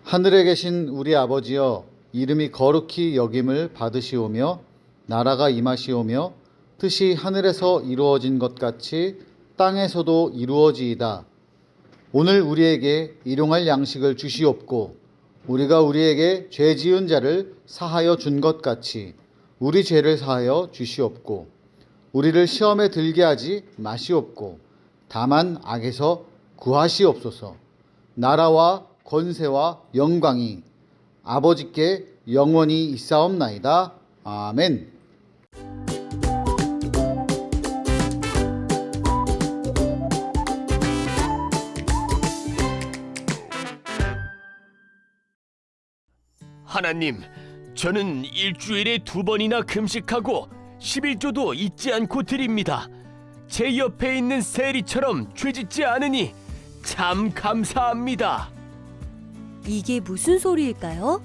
하늘에 계신 우리 아버지여, 이름이 거룩히 여김을 받으시오며 나라가 임하시오며 뜻이 하늘에서 이루어진 것 같이 땅에서도 이루어지이다. 오늘 우리에게 일용할 양식을 주시옵고 우리가 우리에게 죄 지은 자를 사하여 준 것 같이 우리 죄를 사하여 주시옵고 우리를 시험에 들게 하지 마시옵고 다만 악에서 구하시옵소서. 나라와 권세와 영광이 아버지께 영원히 있사옵나이다. 아멘. 하나님, 저는 일주일에 2번이나 금식하고 11조도 잊지 않고 드립니다. 제 옆에 있는 세리처럼 죄짓지 않으니 참 감사합니다. 이게 무슨 소리일까요?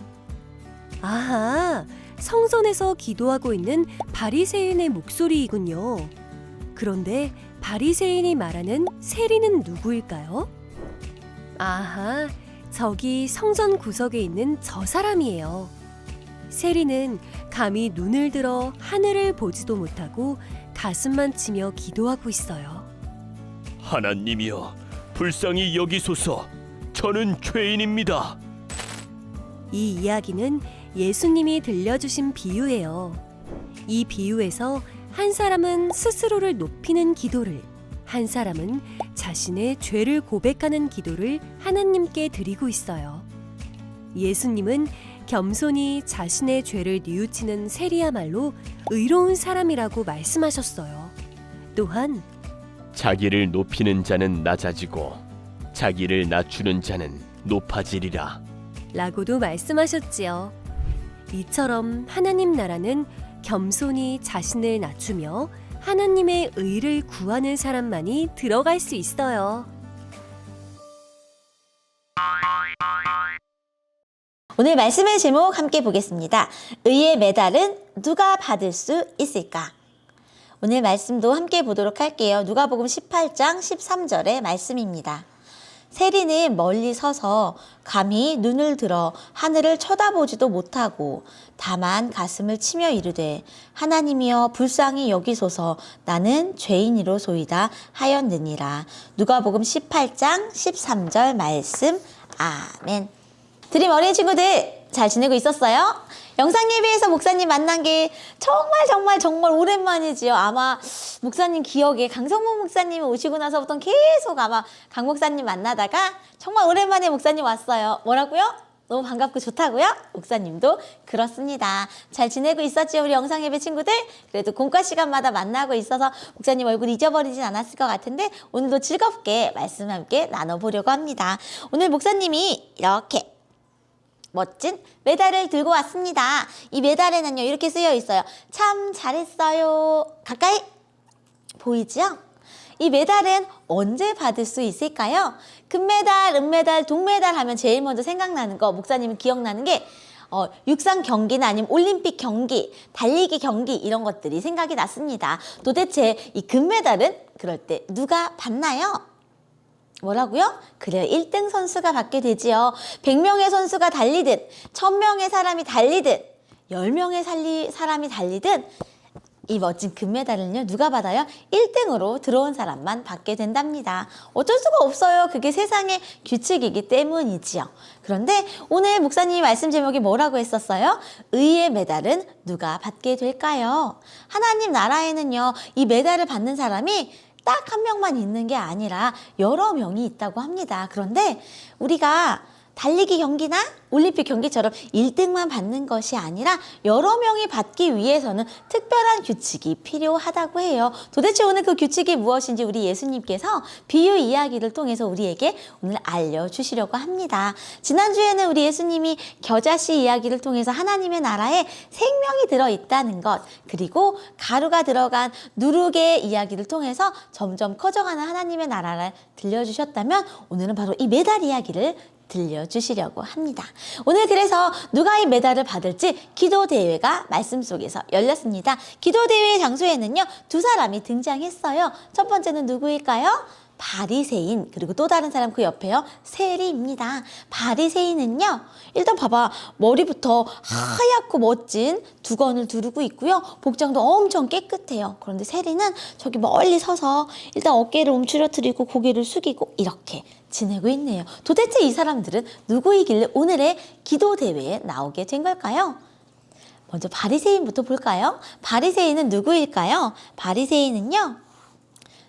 아하, 성전에서 기도하고 있는 바리새인의 목소리이군요. 그런데 바리새인이 말하는 세리는 누구일까요? 아하, 저기 성전 구석에 있는 저 사람이에요. 세리는 감히 눈을 들어 하늘을 보지도 못하고 가슴만 치며 기도하고 있어요. 하나님이여, 불쌍히 여기소서. 저는 죄인입니다. 이 이야기는 예수님이 들려주신 비유예요. 이 비유에서 한 사람은 스스로를 높이는 기도를, 한 사람은 자신의 죄를 고백하는 기도를 하나님께 드리고 있어요. 예수님은 겸손히 자신의 죄를 뉘우치는 세리야말로 의로운 사람이라고 말씀하셨어요. 또한 자기를 높이는 자는 낮아지고 자기를 낮추는 자는 높아지리라 라고도 말씀하셨지요. 이처럼 하나님 나라는 겸손히 자신을 낮추며 하나님의 의를 구하는 사람만이 들어갈 수 있어요. 오늘 말씀의 제목 함께 보겠습니다. 의의 메달은 누가 받을 수 있을까? 오늘 말씀도 함께 보도록 할게요. 누가복음 18장 13절의 말씀입니다. 세리는 멀리 서서 감히 눈을 들어 하늘을 쳐다보지도 못하고 다만 가슴을 치며 이르되 하나님이여 불쌍히 여기소서 나는 죄인이로소이다 하였느니라. 누가복음 18장 13절 말씀. 아멘. 드림 어린 친구들 잘 지내고 있었어요? 영상 예배에서 목사님 만난 게 정말 오랜만이지요. 아마 목사님 기억에 강성문 목사님 오시고 나서부터 계속 아마 강 목사님 만나다가 정말 오랜만에 목사님 왔어요. 뭐라고요? 너무 반갑고 좋다고요? 목사님도 그렇습니다. 잘 지내고 있었지요, 우리 영상 예배 친구들? 그래도 공과 시간마다 만나고 있어서 목사님 얼굴 잊어버리진 않았을 것 같은데 오늘도 즐겁게 말씀 함께 나눠보려고 합니다. 오늘 목사님이 이렇게 멋진 메달을 들고 왔습니다. 이 메달에는요 이렇게 쓰여 있어요. 참 잘했어요. 가까이 보이죠? 이 메달은 언제 받을 수 있을까요? 금메달, 은메달, 동메달 하면 제일 먼저 생각나는 거, 목사님은 기억나는 게 육상 경기나 아니면 올림픽 경기, 달리기 경기 이런 것들이 생각이 났습니다. 도대체 이 금메달은 그럴 때 누가 받나요? 뭐라고요? 그래요. 1등 선수가 받게 되지요. 100명의 선수가 달리든 1000명의 사람이 달리든 10명의 사람이 달리든 이 멋진 금메달은요. 누가 받아요? 1등으로 들어온 사람만 받게 된답니다. 어쩔 수가 없어요. 그게 세상의 규칙이기 때문이지요. 그런데 오늘 목사님이 말씀 제목이 뭐라고 했었어요? 의의 메달은 누가 받게 될까요? 하나님 나라에는요. 이 메달을 받는 사람이 딱 한 명만 있는 게 아니라 여러 명이 있다고 합니다. 그런데 우리가 달리기 경기나 올림픽 경기처럼 1등만 받는 것이 아니라 여러 명이 받기 위해서는 특별한 규칙이 필요하다고 해요. 도대체 오늘 그 규칙이 무엇인지 우리 예수님께서 비유 이야기를 통해서 우리에게 오늘 알려주시려고 합니다. 지난주에는 우리 예수님이 겨자씨 이야기를 통해서 하나님의 나라에 생명이 들어있다는 것, 그리고 가루가 들어간 누룩의 이야기를 통해서 점점 커져가는 하나님의 나라를 들려주셨다면 오늘은 바로 이 메달 이야기를 들려주시려고 합니다. 오늘 그래서 누가 이 메달을 받을지 기도대회가 말씀 속에서 열렸습니다. 기도대회 장소에는요 2사람이 등장했어요. 첫 번째는 누구일까요? 바리새인, 그리고 또 다른 사람 그 옆에요. 세리입니다. 바리새인은요, 일단 봐봐. 머리부터 하얗고 멋진 두건을 두르고 있고요. 복장도 엄청 깨끗해요. 그런데 세리는 저기 멀리 서서 일단 어깨를 움츠러뜨리고 고개를 숙이고 이렇게 지내고 있네요. 도대체 이 사람들은 누구이길래 오늘의 기도 대회에 나오게 된 걸까요? 먼저 바리새인부터 볼까요? 바리새인은 누구일까요? 바리새인은요,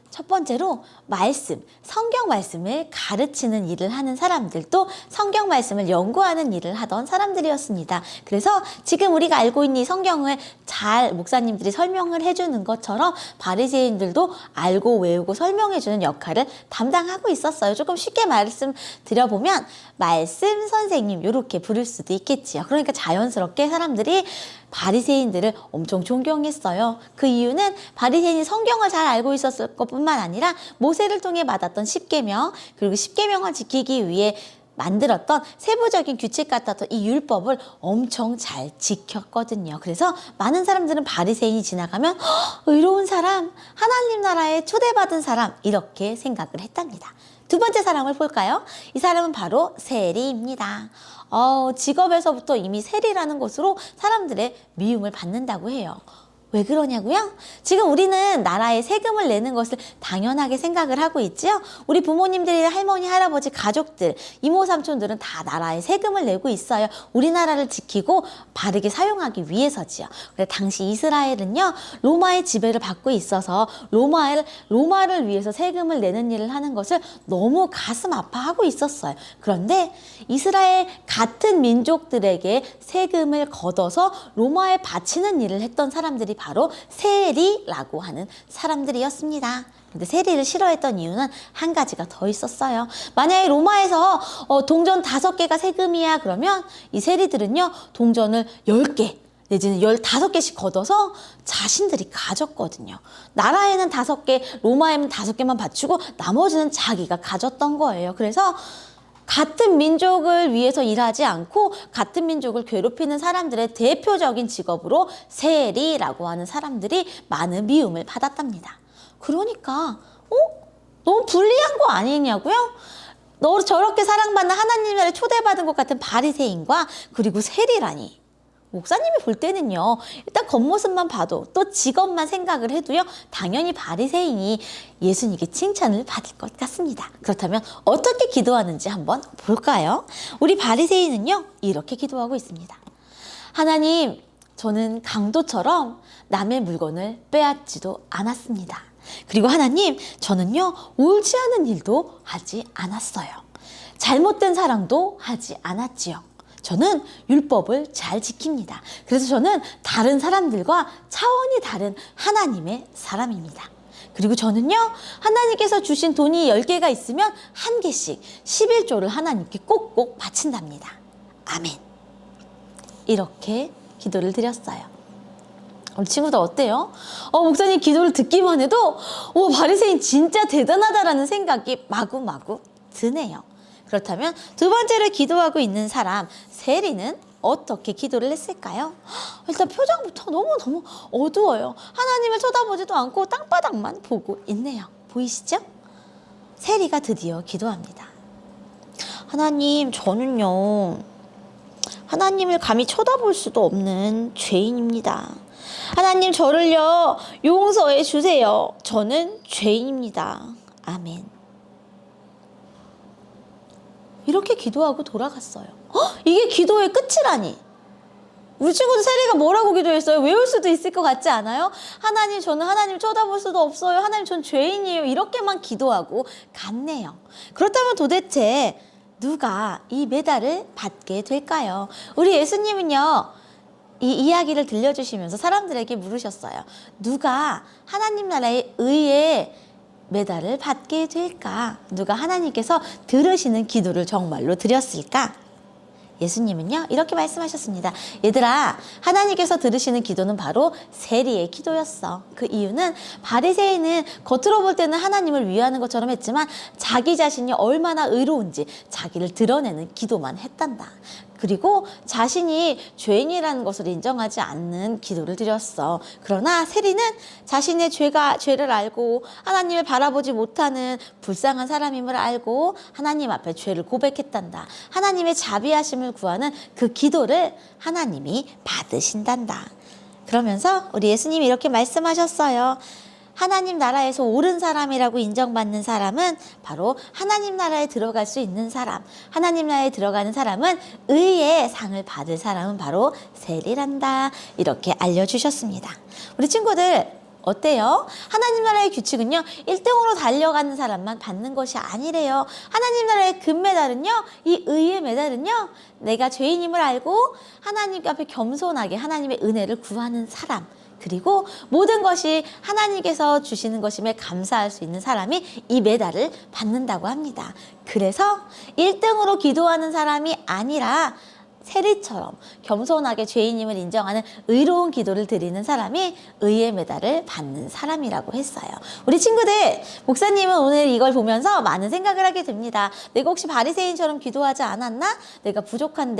첫 번째로 말씀, 성경 말씀을 가르치는 일을 하는 사람들, 또 성경 말씀을 연구하는 일을 하던 사람들이었습니다. 그래서 지금 우리가 알고 있는 이 성경을 잘 목사님들이 설명을 해주는 것처럼 바리새인들도 알고 외우고 설명해주는 역할을 담당하고 있었어요. 조금 쉽게 말씀드려보면 말씀 선생님 이렇게 부를 수도 있겠지요. 그러니까 자연스럽게 사람들이 바리새인들을 엄청 존경했어요. 그 이유는 바리새인이 성경을 잘 알고 있었을 것뿐만 아니라 모세를 통해 받았던 십계명, 그리고 십계명을 지키기 위해 만들었던 세부적인 규칙 같았던 이 율법을 엄청 잘 지켰거든요. 그래서 많은 사람들은 바리새인이 지나가면 의로운 사람, 하나님 나라에 초대받은 사람 이렇게 생각을 했답니다. 두 번째 사람을 볼까요? 이 사람은 바로 세리입니다. 직업에서부터 이미 세리라는 것으로 사람들의 미움을 받는다고 해요. 왜 그러냐고요? 지금 우리는 나라에 세금을 내는 것을 당연하게 생각을 하고 있지요. 우리 부모님들이 할머니, 할아버지, 가족들, 이모, 삼촌들은 다 나라에 세금을 내고 있어요. 우리나라를 지키고 바르게 사용하기 위해서지요. 그런데 당시 이스라엘은요, 로마의 지배를 받고 있어서 로마를 위해서 세금을 내는 일을 하는 것을 너무 가슴 아파하고 있었어요. 그런데 이스라엘 같은 민족들에게 세금을 걷어서 로마에 바치는 일을 했던 사람들이 바로 세리라고 하는 사람들이었습니다. 근데 세리를 싫어했던 이유는 한 가지가 더 있었어요. 만약에 로마에서 동전 5개가 세금이야 그러면 이 세리들은요, 동전을 10개 내지는 15개씩 걷어서 자신들이 가졌거든요. 나라에는 5개, 로마에는 5개만 바치고 나머지는 자기가 가졌던 거예요. 그래서 같은 민족을 위해서 일하지 않고 같은 민족을 괴롭히는 사람들의 대표적인 직업으로 세리라고 하는 사람들이 많은 미움을 받았답니다. 그러니까 너무 불리한 거 아니냐고요? 너 저렇게 사랑받는 하나님 나라에 초대받은 것 같은 바리새인과 그리고 세리라니. 목사님이 볼 때는요, 일단 겉모습만 봐도 또 직업만 생각을 해도요, 당연히 바리새인이 예수님께 칭찬을 받을 것 같습니다. 그렇다면 어떻게 기도하는지 한번 볼까요? 우리 바리새인은요, 이렇게 기도하고 있습니다. 하나님, 저는 강도처럼 남의 물건을 빼앗지도 않았습니다. 그리고 하나님, 저는요, 옳지 않은 일도 하지 않았어요. 잘못된 사랑도 하지 않았지요. 저는 율법을 잘 지킵니다. 그래서 저는 다른 사람들과 차원이 다른 하나님의 사람입니다. 그리고 저는요, 하나님께서 주신 돈이 10개가 있으면 1개씩 11조를 하나님께 꼭꼭 바친답니다. 아멘. 이렇게 기도를 드렸어요. 우리 친구들 어때요? 목사님 기도를 듣기만 해도 바리새인 진짜 대단하다라는 생각이 마구마구 드네요. 그렇다면 두 번째로 기도하고 있는 사람 세리는 어떻게 기도를 했을까요? 일단 표정부터 너무너무 어두워요. 하나님을 쳐다보지도 않고 땅바닥만 보고 있네요. 보이시죠? 세리가 드디어 기도합니다. 하나님, 저는요, 하나님을 감히 쳐다볼 수도 없는 죄인입니다. 하나님, 저를요, 용서해 주세요. 저는 죄인입니다. 아멘. 이렇게 기도하고 돌아갔어요. 이게 기도의 끝이라니. 우리 친구들 세리가 뭐라고 기도했어요? 외울 수도 있을 것 같지 않아요? 하나님, 저는 하나님 쳐다볼 수도 없어요. 하나님, 전 죄인이에요. 이렇게만 기도하고 갔네요. 그렇다면 도대체 누가 이 메달을 받게 될까요? 우리 예수님은요, 이 이야기를 들려주시면서 사람들에게 물으셨어요. 누가 하나님 나라의 의에 메달을 받게 될까? 누가 하나님께서 들으시는 기도를 정말로 드렸을까? 예수님은요, 이렇게 말씀하셨습니다. 얘들아, 하나님께서 들으시는 기도는 바로 세리의 기도였어. 그 이유는 바리새인은 겉으로 볼 때는 하나님을 위하는 것처럼 했지만 자기 자신이 얼마나 의로운지 자기를 드러내는 기도만 했단다. 그리고 자신이 죄인이라는 것을 인정하지 않는 기도를 드렸어. 그러나 세리는 자신의 죄를 알고 하나님을 바라보지 못하는 불쌍한 사람임을 알고 하나님 앞에 죄를 고백했단다. 하나님의 자비하심을 구하는 그 기도를 하나님이 받으신단다. 그러면서 우리 예수님이 이렇게 말씀하셨어요. 하나님 나라에서 옳은 사람이라고 인정받는 사람은 바로 하나님 나라에 들어갈 수 있는 사람. 하나님 나라에 들어가는 사람은 의의 상을 받을 사람은 바로 세리란다. 이렇게 알려주셨습니다. 우리 친구들 어때요? 하나님 나라의 규칙은요, 1등으로 달려가는 사람만 받는 것이 아니래요. 하나님 나라의 금메달은요, 이 의의 메달은요, 내가 죄인임을 알고 하나님 앞에 겸손하게 하나님의 은혜를 구하는 사람, 그리고 모든 것이 하나님께서 주시는 것임에 감사할 수 있는 사람이 이 메달을 받는다고 합니다. 그래서 1등으로 기도하는 사람이 아니라 세리처럼 겸손하게 죄인임을 인정하는 의로운 기도를 드리는 사람이 의의 메달을 받는 사람이라고 했어요. 우리 친구들, 목사님은 오늘 이걸 보면서 많은 생각을 하게 됩니다. 내가 혹시 바리새인처럼 기도하지 않았나? 내가 부족한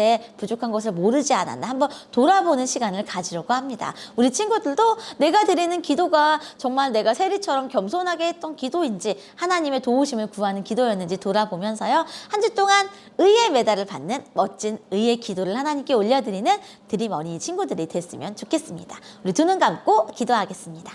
것을 모르지 않았나? 한번 돌아보는 시간을 가지려고 합니다. 우리 친구들도 내가 드리는 기도가 정말 내가 세리처럼 겸손하게 했던 기도인지 하나님의 도우심을 구하는 기도였는지 돌아보면서요. 한 주 동안 의의 메달을 받는 멋진 의의 기도를 하나님께 올려드리는 드림 어린이 친구들이 됐으면 좋겠습니다. 우리 두 눈 감고 기도하겠습니다.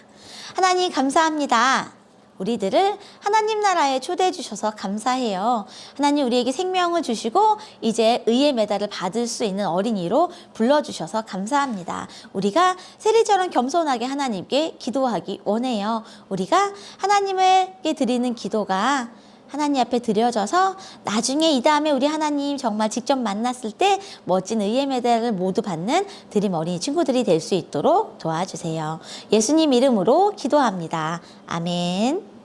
하나님 감사합니다. 우리들을 하나님 나라에 초대해 주셔서 감사해요. 하나님 우리에게 생명을 주시고 이제 의의 메달을 받을 수 있는 어린이로 불러주셔서 감사합니다. 우리가 세리처럼 겸손하게 하나님께 기도하기 원해요. 우리가 하나님께 드리는 기도가 하나님 앞에 드려져서 나중에 이 다음에 우리 하나님 정말 직접 만났을 때 멋진 의의 메달을 모두 받는 드림 어린이 친구들이 될 수 있도록 도와주세요. 예수님 이름으로 기도합니다. 아멘.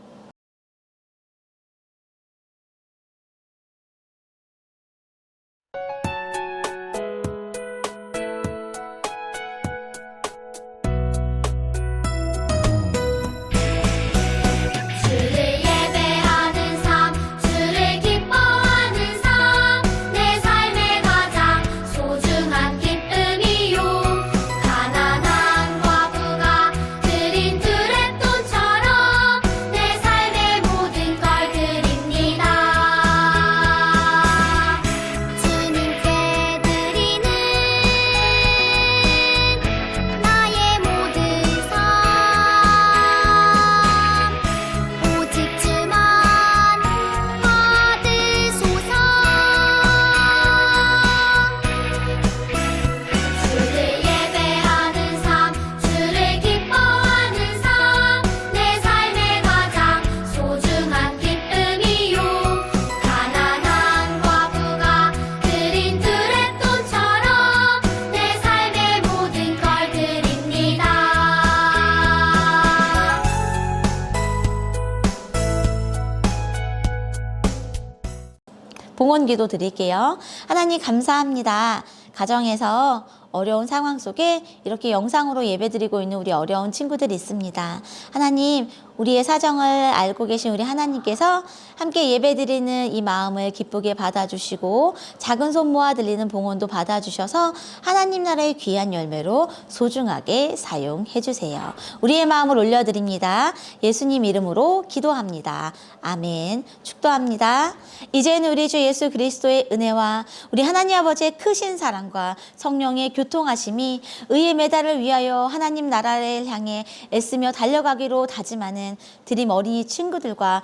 봉헌 기도 드릴게요. 하나님 감사합니다. 가정에서 어려운 상황 속에 이렇게 영상으로 예배드리고 있는 우리 어려운 친구들이 있습니다. 하나님, 우리의 사정을 알고 계신 우리 하나님께서 함께 예배드리는 이 마음을 기쁘게 받아주시고 작은 손 모아 들리는 봉헌도 받아주셔서 하나님 나라의 귀한 열매로 소중하게 사용해 주세요. 우리의 마음을 올려드립니다. 예수님 이름으로 기도합니다. 아멘. 축도합니다. 이제는 우리 주 예수 그리스도의 은혜와 우리 하나님 아버지의 크신 사랑과 성령의 교통하심이 의의 메달을 위하여 하나님 나라를 향해 애쓰며 달려가기로 다짐하는 드림 어린이 친구들과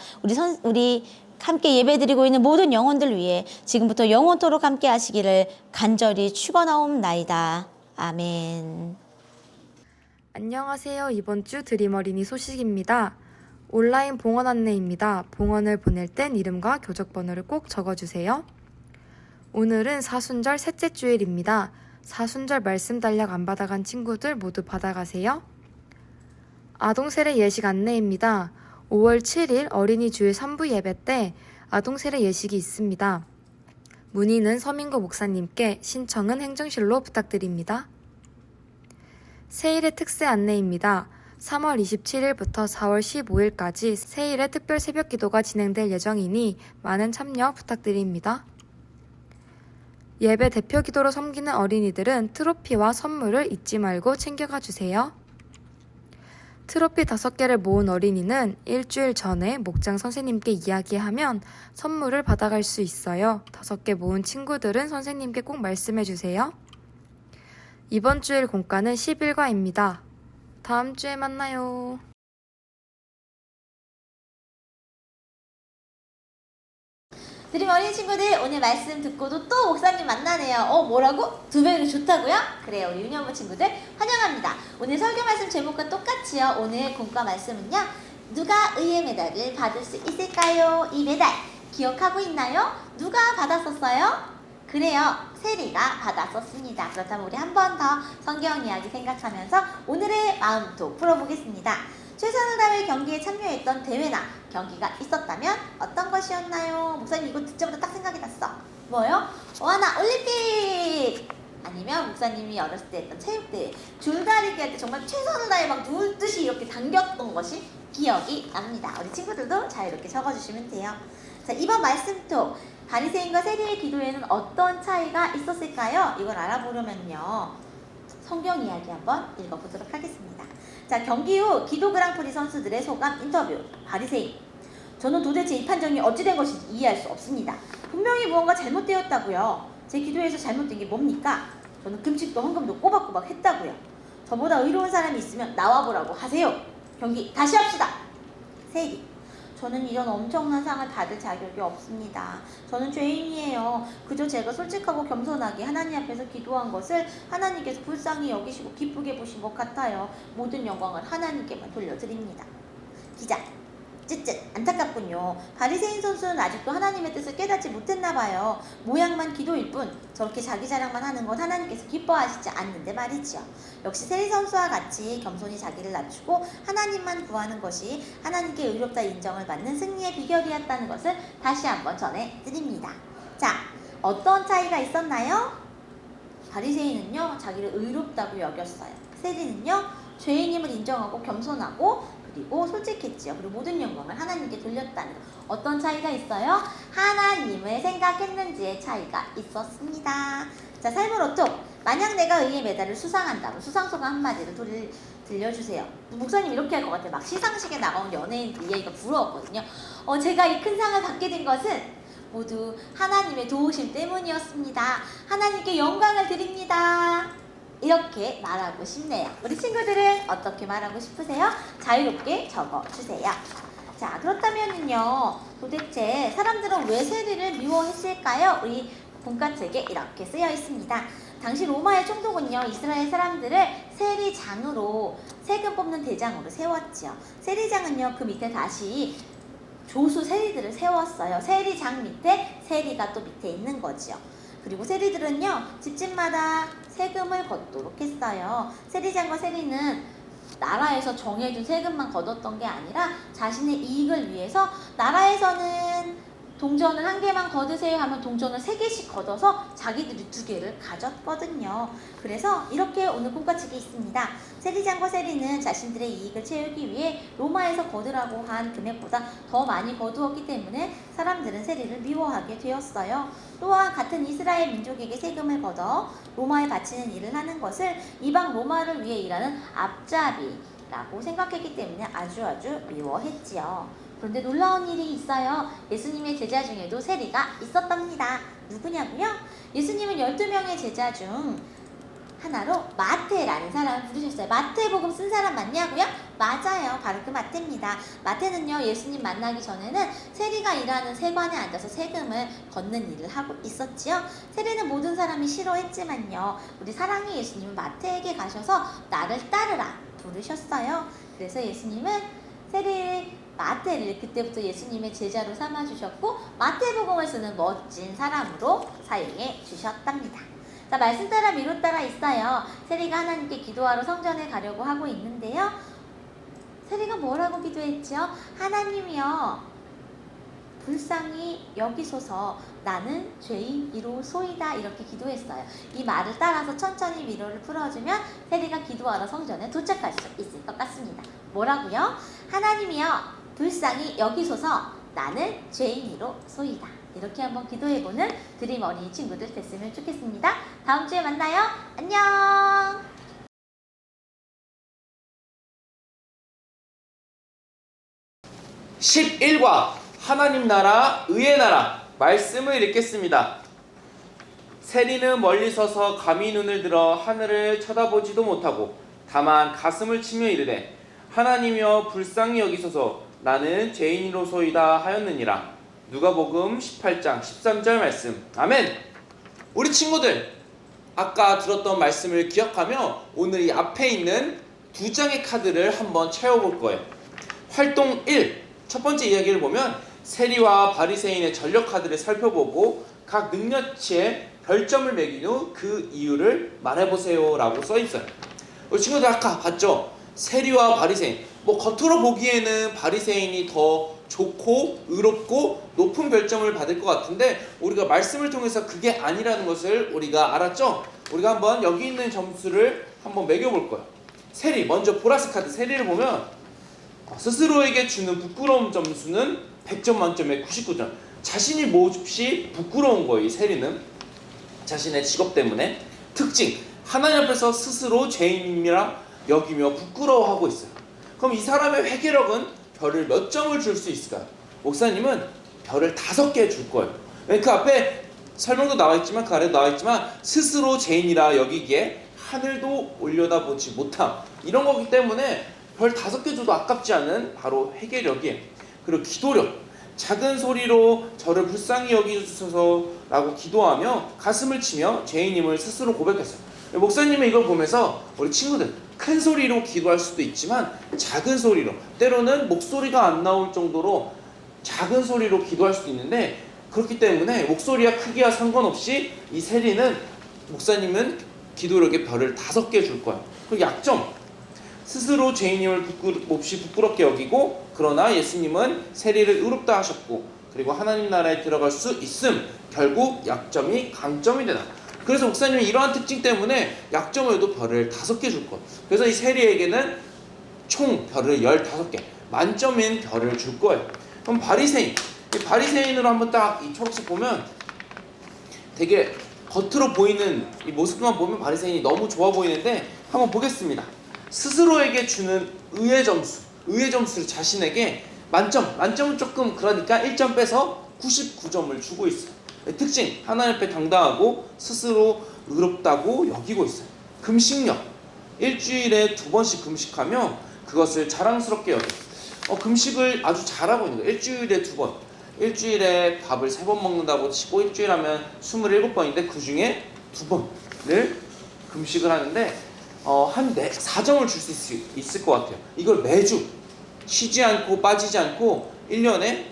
우리 함께 예배드리고 있는 모든 영혼들 위해 지금부터 영원토록 함께 하시기를 간절히 축원하옵나이다. 아멘. 안녕하세요. 이번 주 드림 어린이 소식입니다. 온라인 봉헌 안내입니다. 봉헌을 보낼 땐 이름과 교적번호를 꼭 적어주세요. 오늘은 사순절 셋째 주일입니다. 사순절 말씀 달력 안 받아간 친구들 모두 받아가세요. 아동세례 예식 안내입니다. 5월 7일 어린이 주일 3부 예배 때 아동세례 예식이 있습니다. 문의는 서민구 목사님께, 신청은 행정실로 부탁드립니다. 세일의 특세 안내입니다. 3월 27일부터 4월 15일까지 세일의 특별 새벽 기도가 진행될 예정이니 많은 참여 부탁드립니다. 예배 대표 기도로 섬기는 어린이들은 트로피와 선물을 잊지 말고 챙겨가 주세요. 트로피 5개를 모은 어린이는 일주일 전에 목장 선생님께 이야기하면 선물을 받아갈 수 있어요. 5개 모은 친구들은 선생님께 꼭 말씀해 주세요. 이번 주일 공과는 11과입니다. 다음 주에 만나요. 드림 어린 친구들, 오늘 말씀 듣고도 또 목사님 만나네요. 뭐라고? 2배로 좋다고요? 그래요, 우리 유년부 친구들 환영합니다. 오늘 설교 말씀 제목과 똑같이요. 오늘 공과 말씀은요, 누가 의의 메달을 받을 수 있을까요? 이 메달 기억하고 있나요? 누가 받았었어요? 그래요, 세리가 받았었습니다. 그렇다면 우리 한 번 더 성경 이야기 생각하면서 오늘의 마음톡 풀어보겠습니다. 최선을 다해 경기에 참여했던 대회나 경기가 있었다면 어떤 것이었나요? 목사님 이거 듣자마자 딱 생각이 났어. 뭐요? 하나, 올림픽! 아니면 목사님이 어렸을 때 했던 체육대회, 줄다리기 할 때 정말 최선을 다해 막 누울듯이 이렇게 당겼던 것이 기억이 납니다. 우리 친구들도 잘 이렇게 적어주시면 돼요. 자, 이번 말씀톡, 바리새인과 세리의 기도에는 어떤 차이가 있었을까요? 이걸 알아보려면요, 성경 이야기 한번 읽어보도록 하겠습니다. 자, 경기 후 기도 그랑프리 선수들의 소감 인터뷰. 바리새인: 저는 도대체 이 판정이 어찌된 것인지 이해할 수 없습니다. 분명히 무언가 잘못되었다고요. 제 기도에서 잘못된 게 뭡니까? 저는 금식도 헌금도 꼬박꼬박 했다고요. 저보다 의로운 사람이 있으면 나와보라고 하세요. 경기 다시 합시다. 세리: 저는 이런 엄청난 상을 받을 자격이 없습니다. 저는 죄인이에요. 그저 제가 솔직하고 겸손하게 하나님 앞에서 기도한 것을 하나님께서 불쌍히 여기시고 기쁘게 보신 것 같아요. 모든 영광을 하나님께만 돌려드립니다. 기자: 쯧쯧, 안타깝군요. 바리새인 선수는 아직도 하나님의 뜻을 깨닫지 못했나 봐요. 모양만 기도일 뿐 저렇게 자기 자랑만 하는 건 하나님께서 기뻐하시지 않는데 말이지요. 역시 세리 선수와 같이 겸손히 자기를 낮추고 하나님만 구하는 것이 하나님께 의롭다 인정을 받는 승리의 비결이었다는 것을 다시 한번 전해드립니다. 자, 어떤 차이가 있었나요? 바리새인은요, 자기를 의롭다고 여겼어요. 세리는요, 죄인임을 인정하고 겸손하고 그리고 솔직했지요. 그리고 모든 영광을 하나님께 돌렸다는 것. 어떤 차이가 있어요? 하나님을 생각했는지의 차이가 있었습니다. 자, 삶으로 톡. 만약 내가 의의 메달을 수상한다면 수상소감 한마디를 들려주세요. 목사님 이렇게 할 것 같아요. 막 시상식에 나가온 연예인들 이야기가 부러웠거든요. 제가 이 큰 상을 받게 된 것은 모두 하나님의 도우심 때문이었습니다. 하나님께 영광을 드립니다. 이렇게 말하고 싶네요. 우리 친구들은 어떻게 말하고 싶으세요? 자유롭게 적어주세요. 자, 그렇다면요, 도대체 사람들은 왜 세리를 미워했을까요? 우리 공과책에 이렇게 쓰여 있습니다. 당시 로마의 총독은요, 이스라엘 사람들을 세리장으로, 세금 뽑는 대장으로 세웠지요. 세리장은요, 그 밑에 다시 조수 세리들을 세웠어요. 세리장 밑에 세리가 또 밑에 있는 거지요. 그리고 세리들은요, 집집마다 세금을 걷도록 했어요. 세리장과 세리는 나라에서 정해준 세금만 걷었던 게 아니라 자신의 이익을 위해서 나라에서는 동전을 1개만 걷으세요 하면 동전을 3개씩 걷어서 자기들이 2개를 가졌거든요. 그래서 이렇게 오늘 공과책이 있습니다. 세리장과 세리는 자신들의 이익을 채우기 위해 로마에서 거두라고 한 금액보다 더 많이 거두었기 때문에 사람들은 세리를 미워하게 되었어요. 또한 같은 이스라엘 민족에게 세금을 걷어 로마에 바치는 일을 하는 것을 이방 로마를 위해 일하는 앞잡이라고 생각했기 때문에 아주 미워했지요. 그런데 놀라운 일이 있어요. 예수님의 제자 중에도 세리가 있었답니다. 누구냐고요? 예수님은 12명의 제자 중 하나로 마태라는 사람을 부르셨어요. 마태복음 쓴 사람 맞냐고요? 맞아요. 바로 그 마태입니다. 마태는요, 예수님 만나기 전에는 세리가 일하는 세관에 앉아서 세금을 걷는 일을 하고 있었지요. 세리는 모든 사람이 싫어했지만요, 우리 사랑의 예수님은 마태에게 가셔서 나를 따르라 부르셨어요. 그래서 예수님은 마태를 그때부터 예수님의 제자로 삼아주셨고 마태복음을 쓰는 멋진 사람으로 사용해 주셨답니다. 자, 말씀 따라 미로 따라 있어요. 세리가 하나님께 기도하러 성전에 가려고 하고 있는데요. 세리가 뭐라고 기도했죠? 하나님이여, 불쌍히 여기소서, 나는 죄인이로소이다, 이렇게 기도했어요. 이 말을 따라서 천천히 미로를 풀어주면 세리가 기도하러 성전에 도착할 수 있을 것 같습니다. 뭐라고요? 하나님이여, 불쌍히 여기소서, 나는 죄인이로소이다. 이렇게 한번 기도해보는 드림 어린이 친구들 됐으면 좋겠습니다. 다음 주에 만나요. 안녕. 11과 하나님 나라 의의 나라 말씀을 읽겠습니다. 세리는 멀리 서서 감히 눈을 들어 하늘을 쳐다보지도 못하고 다만 가슴을 치며 이르되 하나님이여 불쌍히 여기소서 나는 죄인으로소이다 하였느니라. 누가복음 18장 13절 말씀. 아멘. 우리 친구들, 아까 들었던 말씀을 기억하며 오늘 이 앞에 있는 두 장의 카드를 한번 채워볼 거예요. 활동 1, 첫 번째 이야기를 보면 세리와 바리새인의 전력 카드를 살펴보고 각 능력치에 별점을 매긴 후 그 이유를 말해보세요 라고 써있어요. 우리 친구들 아까 봤죠? 세리와 바리새인, 겉으로 보기에는 바리새인이 더 좋고 의롭고 높은 별점을 받을 것 같은데 우리가 말씀을 통해서 그게 아니라는 것을 우리가 알았죠? 우리가 한번 여기 있는 점수를 한번 매겨볼 거예요. 세리, 먼저 보라색 카드 세리를 보면 스스로에게 주는 부끄러움 점수는 100점 만점에 99점. 자신이 몹시 부끄러운 거예요. 이 세리는 자신의 직업 때문에. 특징, 하나님 앞에서 스스로 죄인이라 여기며 부끄러워하고 있어요. 그럼 이 사람의 회개력은 별을 몇 점을 줄 수 있을까요? 목사님은 별을 5개 줄 거예요. 그 앞에 설명도 나와있지만 그 아래도 나와있지만 스스로 죄인이라 여기기에 하늘도 올려다보지 못함, 이런 거기 때문에 별 5개 줘도 아깝지 않은 바로 회개력이에요. 그리고 기도력, 작은 소리로 저를 불쌍히 여기주소서라고 기도하며 가슴을 치며 죄인임을 스스로 고백했어요. 목사님은 이걸 보면서 우리 친구들 큰 소리로 기도할 수도 있지만 작은 소리로, 때로는 목소리가 안 나올 정도로 작은 소리로 기도할 수도 있는데, 그렇기 때문에 목소리와 크기와 상관없이 이 세리는, 목사님은 기도력에 별을 5개 줄 거예요. 그리고 약점, 스스로 죄인임을 몹시 부끄럽게 여기고 그러나 예수님은 세리를 의롭다 하셨고 그리고 하나님 나라에 들어갈 수 있음. 결국 약점이 강점이 되다. 그래서 목사님은 이러한 특징 때문에 약점에도 별을 5개 줄 거예요. 그래서 이 세리에게는 총 별을 15개, 만점인 별을 줄 거예요. 그럼 바리새인, 이 바리새인으로 한번 딱 이 초록색 보면 되게 겉으로 보이는 이 모습만 보면 바리새인이 너무 좋아 보이는데 한번 보겠습니다. 스스로에게 주는 의의 점수를 자신에게 만점은 조금 그러니까 1점 빼서 99점을 주고 있어요. 특징, 하나님 앞에 당당하고 스스로 의롭다고 여기고 있어요. 금식력, 일주일에 2번씩 금식하며 그것을 자랑스럽게 여겨요. 금식을 아주 잘하고 있는 거예요. 일주일에 2번, 일주일에 밥을 3번 먹는다고 치고 일주일 하면 27번인데 그 중에 2번을 금식을 하는데 한 4점을 줄 수 있을 것 같아요. 이걸 매주 쉬지 않고 빠지지 않고 1년에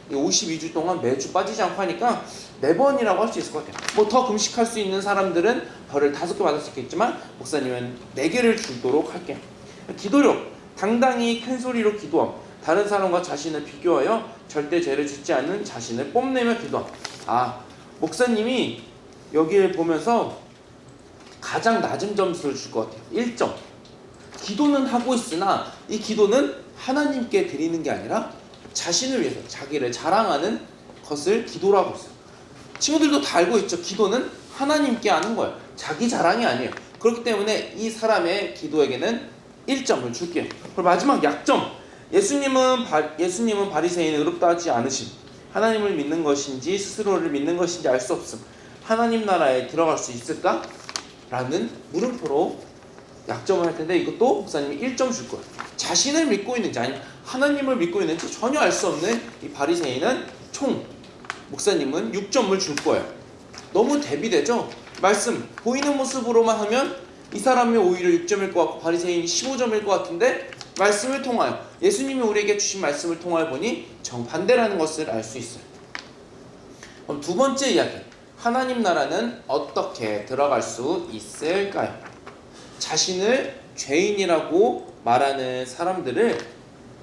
52주 동안 매주 빠지지 않고 하니까 4번이라고 할 수 있을 것 같아요. 더 금식할 수 있는 사람들은 별을 5개 받을 수 있겠지만 목사님은 4개를 주도록 할게요. 기도력, 당당히 큰 소리로 기도함, 다른 사람과 자신을 비교하여 절대 죄를 짓지 않는 자신을 뽐내며 기도함. 목사님이 여기를 보면서 가장 낮은 점수를 줄 것 같아요. 1점. 기도는 하고 있으나 이 기도는 하나님께 드리는 게 아니라 자신을 위해서 자기를 자랑하는 것을 기도라고 있어요. 친구들도 다 알고 있죠. 기도는 하나님께 하는 거예요. 자기 자랑이 아니에요. 그렇기 때문에 이 사람의 기도에게는 1점을 줄게요. 그리고 마지막 약점. 예수님은 바리새인 의롭다 하지 않으심. 하나님을 믿는 것인지 스스로를 믿는 것인지 알 수 없음. 하나님 나라에 들어갈 수 있을까? 라는 물음표로 약점을 할 텐데 이것도 목사님이 1점 줄 거예요. 자신을 믿고 있는지 아니면 하나님을 믿고 있는지 전혀 알 수 없는 이 바리새인은 총 목사님은 6점을 줄 거예요. 너무 대비되죠? 말씀 보이는 모습으로만 하면 이 사람이 오히려 6점일 것 같고 바리새인이 15점일 것 같은데 말씀을 통하여 예수님이 우리에게 주신 말씀을 통하여 보니 정반대라는 것을 알 수 있어요. 그럼 두 번째 이야기, 하나님 나라는 어떻게 들어갈 수 있을까요? 자신을 죄인이라고 말하는 사람들을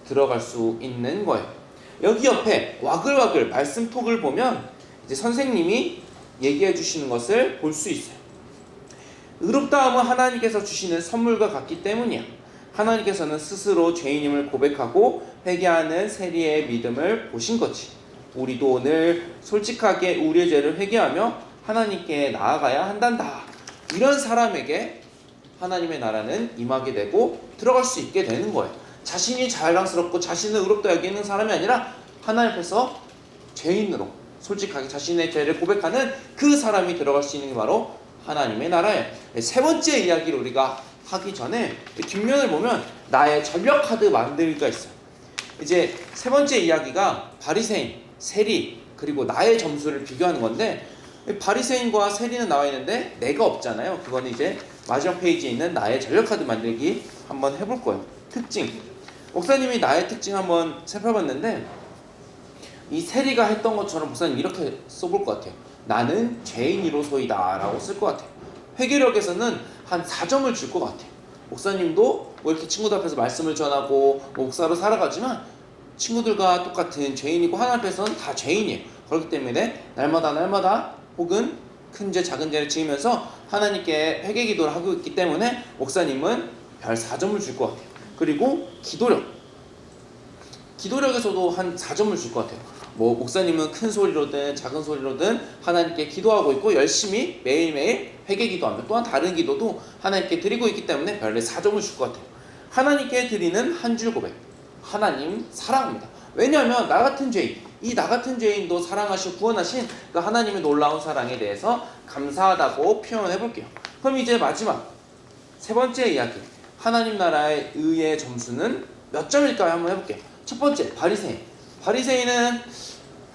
들어갈 수 있는 거예요. 여기 옆에 와글와글 말씀톡을 보면 이제 선생님이 얘기해 주시는 것을 볼 수 있어요. 의롭다함은 하나님께서 주시는 선물과 같기 때문이야. 하나님께서는 스스로 죄인임을 고백하고 회개하는 세리의 믿음을 보신 거지. 우리도 오늘 솔직하게 우리의 죄를 회개하며 하나님께 나아가야 한단다. 이런 사람에게 하나님의 나라는 임하게 되고 들어갈 수 있게 되는 거예요. 자신이 자랑스럽고 자신을 의롭다 여기는 사람이 아니라 하나님 앞에서 죄인으로 솔직하게 자신의 죄를 고백하는 그 사람이 들어갈 수 있는 게 바로 하나님의 나라예요. 세 번째 이야기를 우리가 하기 전에 뒷면을 보면 나의 전력 카드 만들기가 있어요. 이제 세 번째 이야기가 바리새인, 세리, 그리고 나의 점수를 비교하는 건데, 바리새인과 세리는 나와 있는데 내가 없잖아요. 그거는 이제 마지막 페이지에 있는 나의 전력 카드 만들기 한번 해볼 거예요. 특징. 목사님이 나의 특징 한번 살펴봤는데, 이 세리가 했던 것처럼 목사님 이렇게 써볼 것 같아요. 나는 죄인이로소이다 라고 쓸 것 같아요. 회개력에서는 한 4점을 줄 것 같아요. 목사님도 뭐 이렇게 친구들 앞에서 말씀을 전하고 목사로 살아가지만 친구들과 똑같은 죄인이고 하나님 앞에서는 다 죄인이에요. 그렇기 때문에 날마다 혹은 큰 죄 작은 죄를 지으면서 하나님께 회개 기도를 하고 있기 때문에 목사님은 별 4점을 줄 것 같아요. 그리고 기도력에서도 한 4점을 줄 것 같아요. 뭐 목사님은 큰 소리로든 작은 소리로든 하나님께 기도하고 있고 열심히 매일매일 회개 기도하며 또한 다른 기도도 하나님께 드리고 있기 때문에 별에 4점을 줄 것 같아요. 하나님께 드리는 한 줄 고백. 하나님 사랑합니다. 왜냐하면 나 같은 죄인, 이 나 같은 죄인도 사랑하시고 구원하신 그 하나님의 놀라운 사랑에 대해서 감사하다고 표현해 볼게요. 그럼 이제 마지막 세 번째 이야기, 하나님 나라의 의의 점수는 몇 점일까요? 한번 해볼게요. 첫 번째, 바리새인은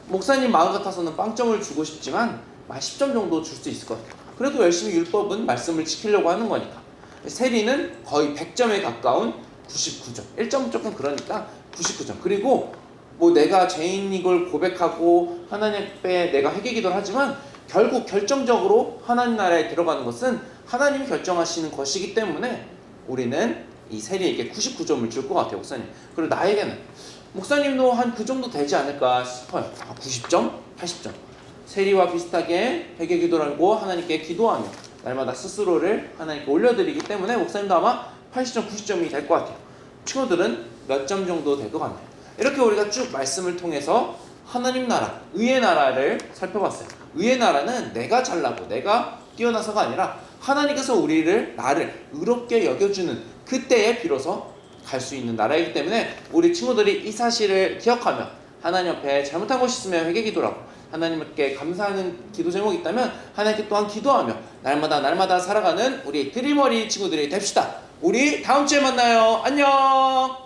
목사님 마음 같아서는 빵점을 주고 싶지만 10점 정도 줄 수 있을 것 같아요. 그래도 열심히 율법은 말씀을 지키려고 하는 거니까. 세리는 거의 100점에 가까운 99점. 1점은 조금 그러니까 99점. 그리고 뭐 내가 죄인인 걸 고백하고 하나님 앞에 내가 회개 기도를 하지만 결국 결정적으로 하나님 나라에 들어가는 것은 하나님이 결정하시는 것이기 때문에 우리는 이 세리에게 99점을 줄 것 같아요, 목사님. 그리고 나에게는 목사님도 한 그 정도 되지 않을까 싶어요. 90점? 80점. 세리와 비슷하게 회개 기도를 하고 하나님께 기도하며 날마다 스스로를 하나님께 올려드리기 때문에 목사님도 아마 80점, 90점이 될 것 같아요. 친구들은 몇 점 정도 될 것 같나요? 이렇게 우리가 쭉 말씀을 통해서 하나님 나라, 의의 나라를 살펴봤어요. 의의 나라는 내가 잘나고 내가 뛰어나서가 아니라 하나님께서 나를 의롭게 여겨주는 그때에 비로소 갈 수 있는 나라이기 때문에 우리 친구들이 이 사실을 기억하며 하나님 앞에 잘못한 것이 있으면 회개 기도라고 하나님께 감사하는 기도 제목이 있다면 하나님께 또한 기도하며 날마다 살아가는 우리 드림어리 친구들이 됩시다. 우리 다음 주에 만나요. 안녕.